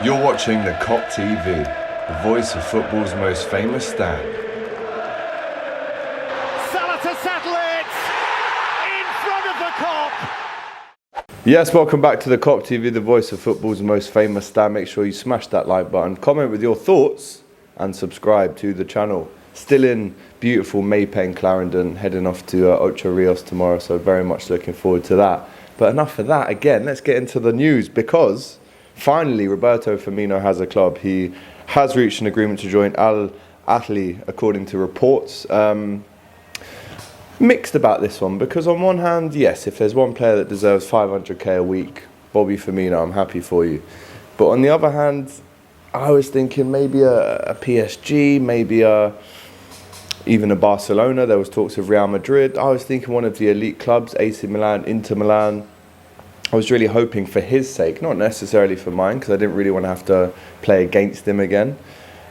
You're watching the Kop TV, the voice of football's most famous stand. Salah to settle it in front of the Kop. Yes, welcome back to the Kop TV, the voice of football's most famous stand. Make sure you smash that like button, comment with your thoughts, and subscribe to the channel. Still in beautiful Maypen, Clarendon, heading off to Ocho Rios tomorrow, so very much looking forward to that. But enough of that. Again, let's get into the news, because finally Roberto Firmino has a club. He has reached an agreement to join Al Ahly, according to reports. Mixed about this one, because on one hand, yes, if there's one player that deserves 500k a week, Bobby Firmino, I'm happy for you. But on the other hand, I was thinking maybe a PSG, maybe even a Barcelona. There was talks of Real Madrid. I was thinking one of the elite clubs, AC Milan, Inter Milan. I was really hoping for his sake, not necessarily for mine, because I didn't really want to have to play against him again.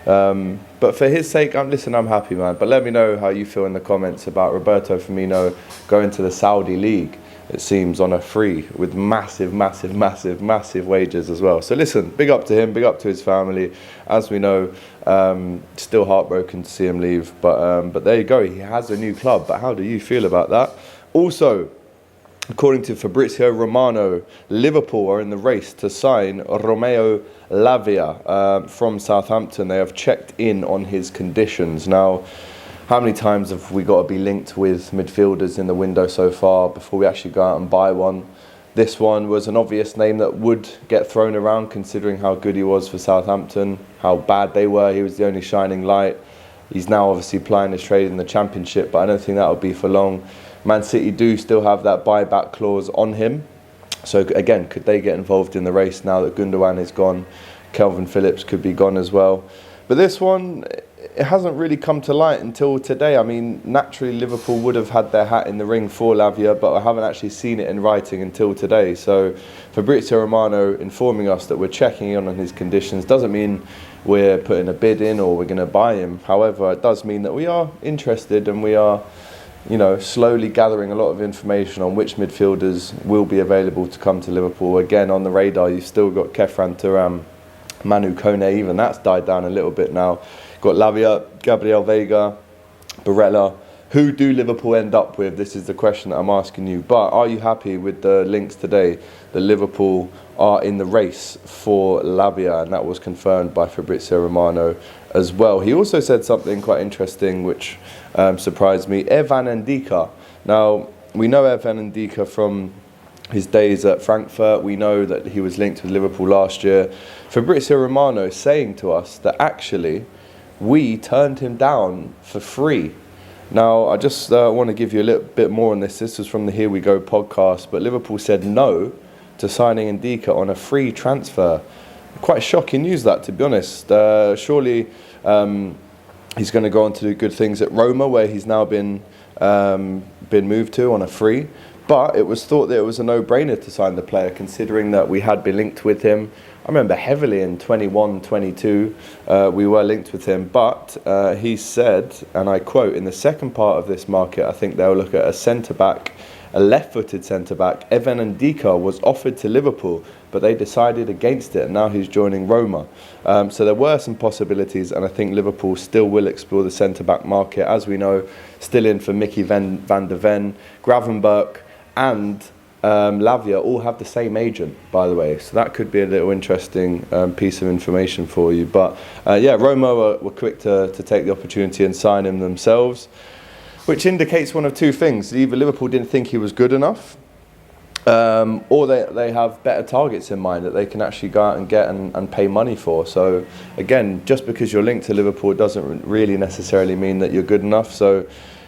But for his sake, I'm happy, man. But let me know how you feel in the comments about Roberto Firmino going to the Saudi League, it seems, on a free, with massive wages as well. So listen, big up to him, big up to his family. As we know, still heartbroken to see him leave. But there you go, he has a new club. But how do you feel about that? Also, according to Fabrizio Romano, Liverpool are in the race to sign Romeo Lavia from Southampton. They have checked in on his conditions. Now, how many times have we got to be linked with midfielders in the window so far before we actually go out and buy one? This one was an obvious name that would get thrown around, considering how good he was for Southampton, how bad they were. He was the only shining light. He's now obviously plying his trade in the Championship, but I don't think that will be for long. Man City do still have that buyback clause on him. So again, could they get involved in the race now that Gundogan is gone? Kelvin Phillips could be gone as well. But this one, it hasn't really come to light until today. I mean, naturally Liverpool would have had their hat in the ring for Lavia, but I haven't actually seen it in writing until today. So Fabrizio Romano informing us that we're checking in on his conditions doesn't mean we're putting a bid in or we're going to buy him. However, it does mean that we are interested, and we are, slowly gathering a lot of information on which midfielders will be available to come to Liverpool. Again, on the radar, you've still got Kefran Turam, Manu Kone, even that's died down a little bit now. Got Lavia, Gabriel Vega, Barella. Who do Liverpool end up with? This is the question that I'm asking you. But are you happy with the links today that Liverpool are in the race for Lavia? And that was confirmed by Fabrizio Romano as well. He also said something quite interesting which surprised me. Evan Ndika. Now, we know Evan Ndika from his days at Frankfurt. We know that he was linked with Liverpool last year. Fabrizio Romano is saying to us that actually we turned him down for free. Now, I just want to give you a little bit more on this. This was from the Here We Go podcast, but Liverpool said no to signing Ndika on a free transfer. Quite shocking news, that, to be honest. Surely he's going to go on to do good things at Roma, where he's now been moved to on a free. But it was thought that it was a no-brainer to sign the player, considering that we had been linked with him. I remember heavily in 21, 22, we were linked with him. But he said, and I quote, "In the second part of this market, I think they'll look at a centre-back, a left-footed centre-back. Evan Ndika was offered to Liverpool, but they decided against it, and now he's joining Roma." So there were some possibilities, and I think Liverpool still will explore the centre-back market. As we know, still in for Mickey van der Ven, Gravenberch, and Lavia all have the same agent, by the way. So that could be a little interesting piece of information for you. But yeah, Roma were quick to take the opportunity and sign him themselves, which indicates one of two things. Either Liverpool didn't think he was good enough, or they have better targets in mind that they can actually go out and get and pay money for. So again, just because you're linked to Liverpool doesn't really necessarily mean that you're good enough. So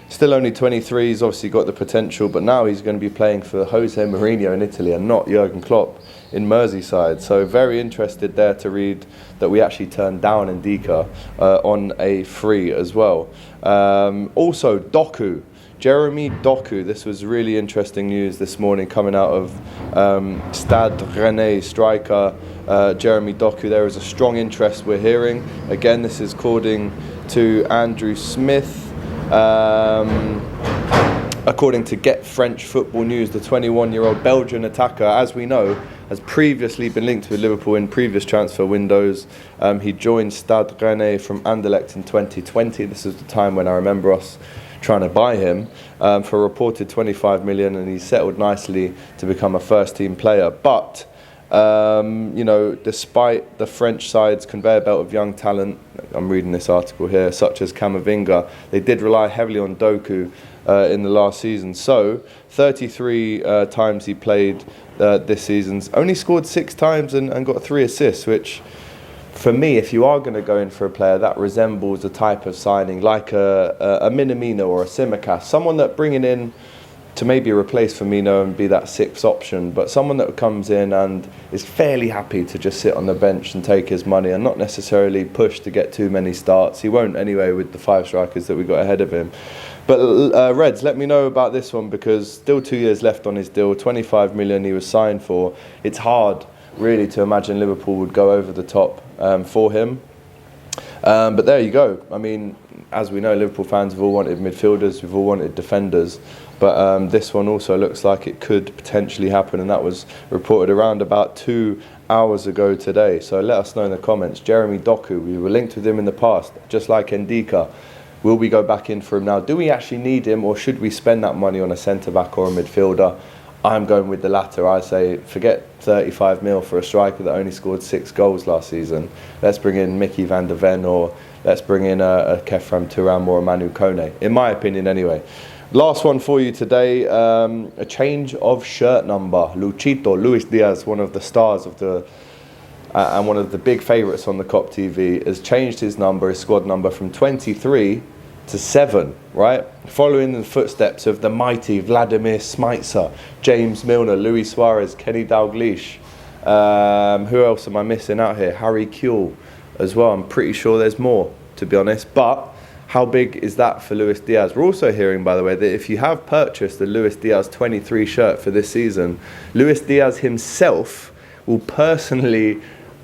still only 23, he's obviously got the potential, but now he's going to be playing for Jose Mourinho in Italy and not Jurgen Klopp in Merseyside. So very interested there to read that we actually turned down Ndika on a free as well. Also, Doku. Jeremy Doku. This was really interesting news this morning coming out of Stade Rennais striker Jeremy Doku. There is a strong interest we're hearing. Again, this is according to Andrew Smith. According to Get French Football News, the 21-year-old Belgian attacker, as we know, has previously been linked with Liverpool in previous transfer windows. He joined Stade Rennais from Anderlecht in 2020. This is the time when I remember us trying to buy him for a reported 25 million, and he's settled nicely to become a first-team player. But you know, despite the French side's conveyor belt of young talent, I'm reading this article here, such as Camavinga, they did rely heavily on Doku in the last season. So 33 times he played this season, only scored 6 times and got 3 assists, which for me, if you are going to go in for a player, that resembles a type of signing like a Minamino or a Tsimikas, someone that bringing in to maybe replace Firmino and be that 6th option, but someone that comes in and is fairly happy to just sit on the bench and take his money and not necessarily push to get too many starts. He won't anyway with the 5 strikers that we got ahead of him. But Reds, let me know about this one, because still 2 years left on his deal, 25 million he was signed for. It's hard really to imagine Liverpool would go over the top for him. But there you go. I mean, as we know, Liverpool fans have all wanted midfielders, we've all wanted defenders, but this one also looks like it could potentially happen, and that was reported around about 2 hours ago today. So let us know in the comments. Jeremy Doku, we were linked with him in the past, just like Ndika. Will we go back in for him now? Do we actually need him, or should we spend that money on a centre-back or a midfielder? I'm going with the latter. I say forget 35 mil for a striker that only scored 6 goals last season. Let's bring in Mickey van der Ven, or let's bring in a Kefram Turam or a Manu Kone, in my opinion anyway. Last one for you today, a change of shirt number. Luis Diaz, one of the stars of the and one of the big favourites on the Kop TV, has changed his number, his squad number, from 23 to 7, right? Following in the footsteps of the mighty Vladimir Smicer, James Milner, Luis Suarez, Kenny Dalglish. Who else am I missing out here? Harry Kewell as well. I'm pretty sure there's more, to be honest. But how big is that for Luis Diaz? We're also hearing, by the way, that if you have purchased the Luis Diaz 23 shirt for this season, Luis Diaz himself will personally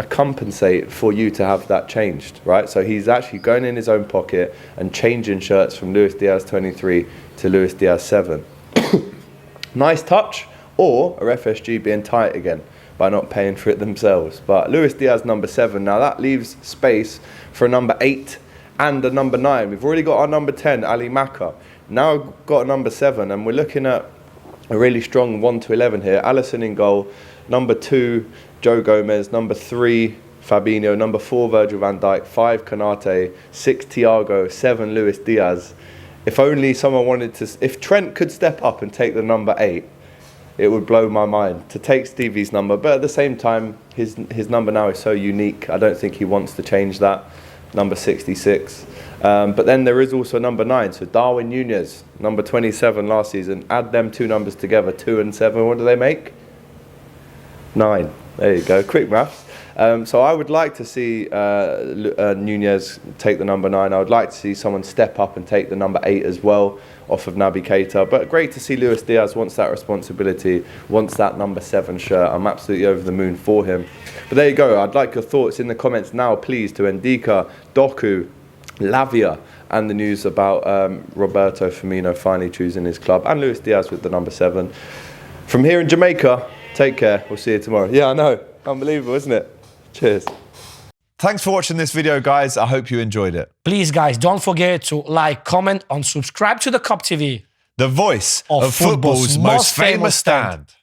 compensate for you to have that changed, right? So he's actually going in his own pocket and changing shirts from Luis Diaz 23 to Luis Diaz 7. Nice touch, or a FSG being tight again by not paying for it themselves. But Luis Diaz number 7, now that leaves space for a number 8 and a number 9. We've already got our number 10, Ali Maka. Now we've got a number 7, and we're looking at a really strong 1 to 11 here. Alisson in goal, number 2, Joe Gomez, number 3, Fabinho, number 4, Virgil van Dijk, 5, Konate, 6, Thiago, 7, Luis Diaz. If only someone wanted to, if Trent could step up and take the number 8, it would blow my mind to take Stevie's number. But at the same time, his number now is so unique, I don't think he wants to change that, number 66. But then there is also number 9, so Darwin Núñez, number 27 last season. Add them 2 numbers together, 2 and 7, what do they make? 9. There you go, quick maths. So I would like to see Núñez take the number 9. I would like to see someone step up and take the number 8 as well off of Naby Keita. But great to see Luis Diaz wants that responsibility, wants that number 7 shirt. I'm absolutely over the moon for him. But there you go. I'd like your thoughts in the comments now, please, to Ndika, Doku, Lavia, and the news about Roberto Firmino finally choosing his club, and Luis Diaz with the number 7. From here in Jamaica, take care. We'll see you tomorrow. Yeah, I know. Unbelievable, isn't it? Cheers. Thanks for watching this video, guys. I hope you enjoyed it. Please, guys, don't forget to like, comment, and subscribe to the Kop TV. The voice of football's most famous stand.